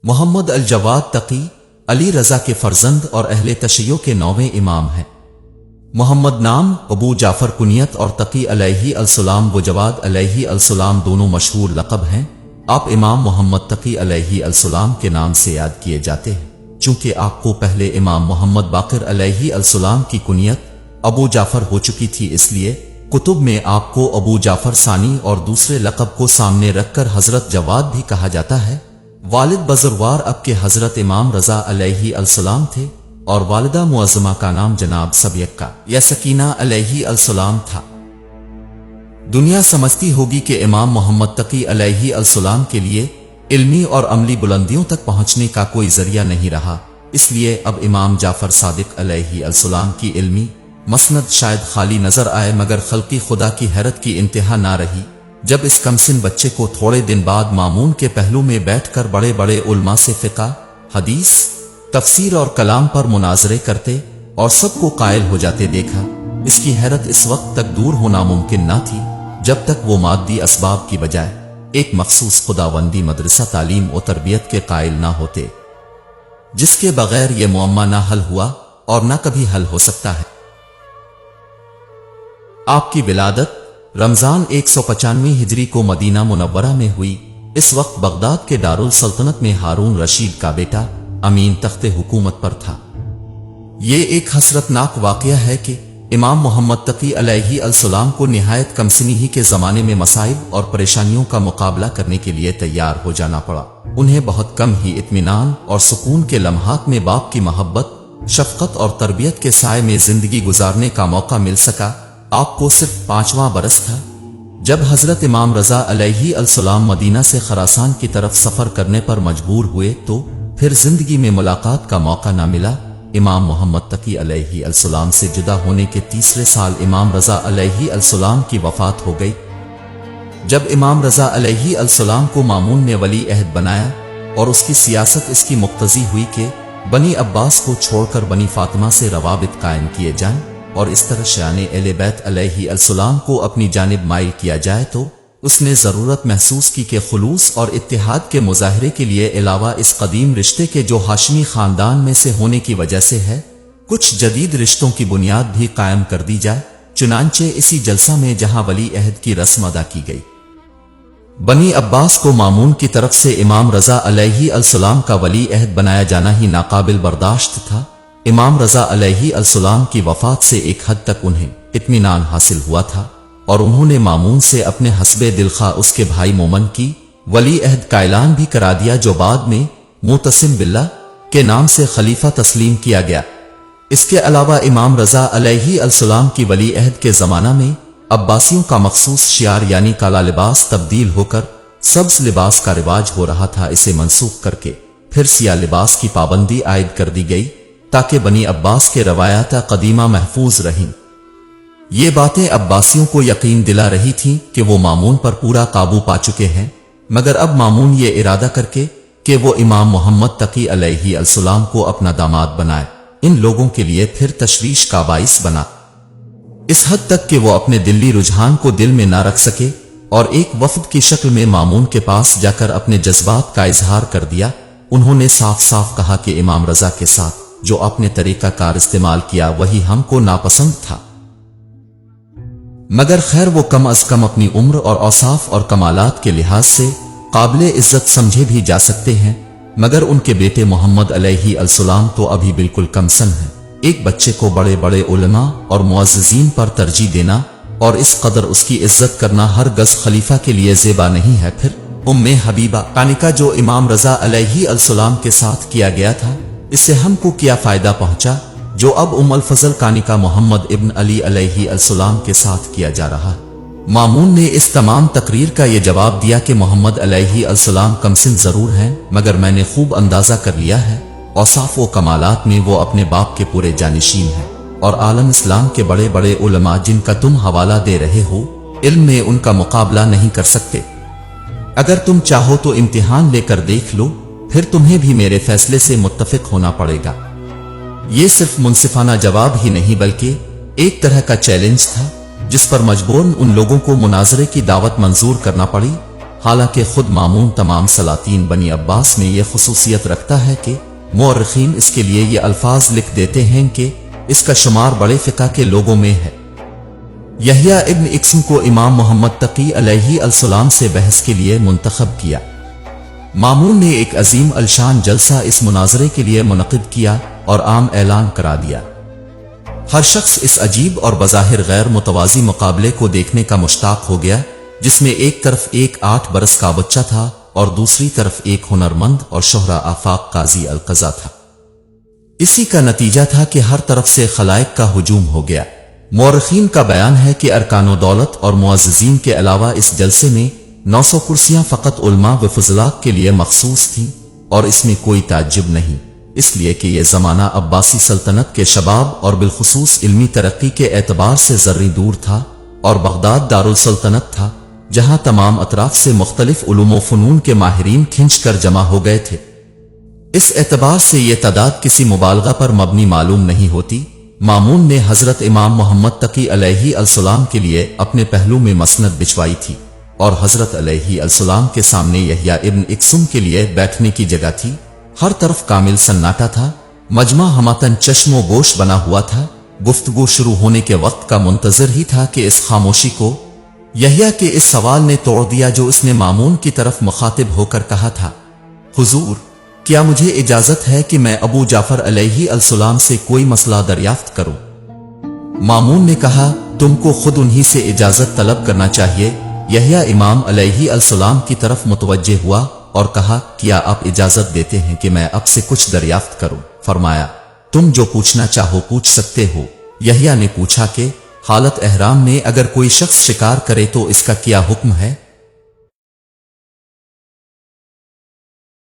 محمد الجواد تقی علی رضا کے فرزند اور اہل تشیع کے 9ویں امام ہیں۔ محمد نام، ابو جعفر کنیت اور تقی علیہ السلام و جواد علیہ السلام دونوں مشہور لقب ہیں۔ آپ امام محمد تقی علیہ السلام کے نام سے یاد کیے جاتے ہیں، چونکہ آپ کو پہلے امام محمد باقر علیہ السلام کی کنیت ابو جعفر ہو چکی تھی، اس لیے کتب میں آپ کو ابو جعفر ثانی اور دوسرے لقب کو سامنے رکھ کر حضرت جواد بھی کہا جاتا ہے۔ والد بزرگوار اب کے حضرت امام رضا علیہ السلام تھے اور والدہ معظمہ کا نام جناب سبیکہ یا سکینہ علیہ السلام تھا۔ دنیا سمجھتی ہوگی کہ امام محمد تقی علیہ السلام کے لیے علمی اور عملی بلندیوں تک پہنچنے کا کوئی ذریعہ نہیں رہا، اس لیے اب امام جعفر صادق علیہ السلام کی علمی مسند شاید خالی نظر آئے، مگر خلقی خدا کی حیرت کی انتہا نہ رہی جب اس کمسن بچے کو تھوڑے دن بعد مامون کے پہلو میں بیٹھ کر بڑے بڑے علماء سے فقہ، حدیث، تفسیر اور کلام پر مناظرے کرتے اور سب کو قائل ہو جاتے دیکھا۔ اس کی حیرت اس وقت تک دور ہونا ممکن نہ تھی جب تک وہ مادی اسباب کی بجائے ایک مخصوص خداوندی مدرسہ تعلیم و تربیت کے قائل نہ ہوتے، جس کے بغیر یہ معمہ نہ حل ہوا اور نہ کبھی حل ہو سکتا ہے۔ آپ کی ولادت رمضان 195 ہجری کو مدینہ منورہ میں ہوئی۔ اس وقت بغداد کے دارالسلطنت میں ہارون رشید کا بیٹا امین تخت حکومت پر تھا۔ یہ ایک حسرتناک واقعہ ہے کہ امام محمد تقی علیہ السلام کو نہایت کمسنی ہی کے زمانے میں مصائب اور پریشانیوں کا مقابلہ کرنے کے لیے تیار ہو جانا پڑا۔ انہیں بہت کم ہی اطمینان اور سکون کے لمحات میں باپ کی محبت، شفقت اور تربیت کے سائے میں زندگی گزارنے کا موقع مل سکا۔ آپ کو صرف 5واں برس تھا جب حضرت امام رضا علیہ السلام مدینہ سے خراسان کی طرف سفر کرنے پر مجبور ہوئے، تو پھر زندگی میں ملاقات کا موقع نہ ملا۔ امام محمد تقی علیہ السلام سے جدا ہونے کے تیسرے سال امام رضا علیہ السلام کی وفات ہو گئی۔ جب امام رضا علیہ السلام کو مامون نے ولی عہد بنایا اور اس کی سیاست اس کی مقتضی ہوئی کہ بنی عباس کو چھوڑ کر بنی فاطمہ سے روابط قائم کیے جائیں اور اس طرح شیعان اہل بیت علیہ السلام کو اپنی جانب مائل کیا جائے، تو اس نے ضرورت محسوس کی کہ خلوص اور اتحاد کے مظاہرے کے لیے علاوہ اس قدیم رشتے کے جو ہاشمی خاندان میں سے ہونے کی وجہ سے ہے، کچھ جدید رشتوں کی بنیاد بھی قائم کر دی جائے۔ چنانچہ اسی جلسہ میں جہاں ولی عہد کی رسم ادا کی گئی، بنی عباس کو مامون کی طرف سے امام رضا علیہ السلام کا ولی عہد بنایا جانا ہی ناقابل برداشت تھا۔ امام رضا علیہ السلام کی وفات سے ایک حد تک انہیں اطمینان حاصل ہوا تھا اور انہوں نے مامون سے اپنے حسب دلخواہ اس کے بھائی مومن کی ولی عہد کا اعلان بھی کرا دیا، جو بعد میں معتصم باللہ کے نام سے خلیفہ تسلیم کیا گیا۔ اس کے علاوہ امام رضا علیہ السلام کی ولی عہد کے زمانہ میں عباسیوں کا مخصوص شعار یعنی کالا لباس تبدیل ہو کر سبز لباس کا رواج ہو رہا تھا، اسے منسوخ کر کے پھر سیاہ لباس کی پابندی عائد کر دی گئی تاکہ بنی عباس کے روایات قدیمہ محفوظ رہیں۔ یہ باتیں عباسیوں کو یقین دلا رہی تھیں کہ وہ مامون پر پورا قابو پا چکے ہیں، مگر اب مامون یہ ارادہ کر کے کہ وہ امام محمد تقی علیہ السلام کو اپنا داماد بنائے، ان لوگوں کے لیے پھر تشویش کا باعث بنا، اس حد تک کہ وہ اپنے دلی رجحان کو دل میں نہ رکھ سکے اور ایک وفد کی شکل میں مامون کے پاس جا کر اپنے جذبات کا اظہار کر دیا۔ انہوں نے صاف صاف کہا کہ امام رضا کے ساتھ جو آپ نے طریقہ کار استعمال کیا وہی ہم کو ناپسند تھا، مگر خیر وہ کم از کم اپنی عمر اور اوصاف اور کمالات کے لحاظ سے قابل عزت سمجھے بھی جا سکتے ہیں، مگر ان کے بیٹے محمد علیہ السلام تو ابھی بالکل کم سن ہیں۔ ایک بچے کو بڑے بڑے علماء اور معززین پر ترجیح دینا اور اس قدر اس کی عزت کرنا ہرگز خلیفہ کے لیے زیبا نہیں ہے۔ پھر ام حبیبہ کانکا جو امام رضا علیہ السلام کے ساتھ کیا گیا تھا، اس سے ہم کو کیا فائدہ پہنچا جو اب ام الفضل کانکا محمد ابن علی علیہ السلام کے ساتھ کیا جا رہا۔ مامون نے اس تمام تقریر کا یہ جواب دیا کہ محمد علیہ السلام کمسن ضرور ہیں، مگر میں نے خوب اندازہ کر لیا ہے، اوصاف و کمالات میں وہ اپنے باپ کے پورے جانشین ہیں، اور عالم اسلام کے بڑے بڑے علماء جن کا تم حوالہ دے رہے ہو، علم میں ان کا مقابلہ نہیں کر سکتے۔ اگر تم چاہو تو امتحان لے کر دیکھ لو، پھر تمہیں بھی میرے فیصلے سے متفق ہونا پڑے گا۔ یہ صرف منصفانہ جواب ہی نہیں بلکہ ایک طرح کا چیلنج تھا جس پر مجبوراً ان لوگوں کو مناظرے کی دعوت منظور کرنا پڑی۔ حالانکہ خود مامون تمام سلاطین بنی عباس میں یہ خصوصیت رکھتا ہے کہ مورخین اس کے لیے یہ الفاظ لکھ دیتے ہیں کہ اس کا شمار بڑے فقہ کے لوگوں میں ہے۔ یحییٰ ابن اقسم کو امام محمد تقی علیہ السلام سے بحث کے لیے منتخب کیا۔ مامون نے ایک عظیم الشان جلسہ اس مناظرے کے لیے منعقد کیا اور عام اعلان کرا دیا۔ ہر شخص اس عجیب اور بظاہر غیر متوازی مقابلے کو دیکھنے کا مشتاق ہو گیا، جس میں ایک طرف ایک 8 برس کا بچہ تھا اور دوسری طرف ایک ہنرمند اور شہرا آفاق قاضی القضا تھا۔ اسی کا نتیجہ تھا کہ ہر طرف سے خلائق کا ہجوم ہو گیا۔ مورخین کا بیان ہے کہ ارکان و دولت اور معززین کے علاوہ اس جلسے میں 900 کرسیاں فقط علماء و فضلاء کے لیے مخصوص تھیں، اور اس میں کوئی تعجب نہیں، اس لیے کہ یہ زمانہ عباسی سلطنت کے شباب اور بالخصوص علمی ترقی کے اعتبار سے ذرے دور تھا، اور بغداد دارالسلطنت تھا جہاں تمام اطراف سے مختلف علوم و فنون کے ماہرین کھنچ کر جمع ہو گئے تھے۔ اس اعتبار سے یہ تعداد کسی مبالغہ پر مبنی معلوم نہیں ہوتی۔ مامون نے حضرت امام محمد تقی علیہ السلام کے لیے اپنے پہلو میں مسند بچھوائی تھی، اور حضرت علیہ السلام کے سامنے یحییٰ ابن اقسم کے لیے بیٹھنے کی جگہ تھی۔ ہر طرف کامل سناٹا تھا، مجمع ہماتن چشم و گوش بنا ہوا تھا۔ گفتگو شروع ہونے کے وقت کا منتظر ہی تھا کہ اس خاموشی کو یحییٰ کے اس سوال نے توڑ دیا جو اس نے مامون کی طرف مخاطب ہو کر کہا تھا، حضور، کیا مجھے اجازت ہے کہ میں ابو جعفر علیہ السلام سے کوئی مسئلہ دریافت کروں؟ مامون نے کہا، تم کو خود انہی سے اجازت طلب کرنا چاہیے۔ یحییٰ امام علیہ السلام کی طرف متوجہ ہوا اور کہا، کیا آپ اجازت دیتے ہیں کہ میں اب سے کچھ دریافت کروں؟ فرمایا، تم جو پوچھنا چاہو پوچھ سکتے ہو۔ یحییٰ نے پوچھا کہ حالت احرام میں اگر کوئی شخص شکار کرے تو اس کا کیا حکم ہے؟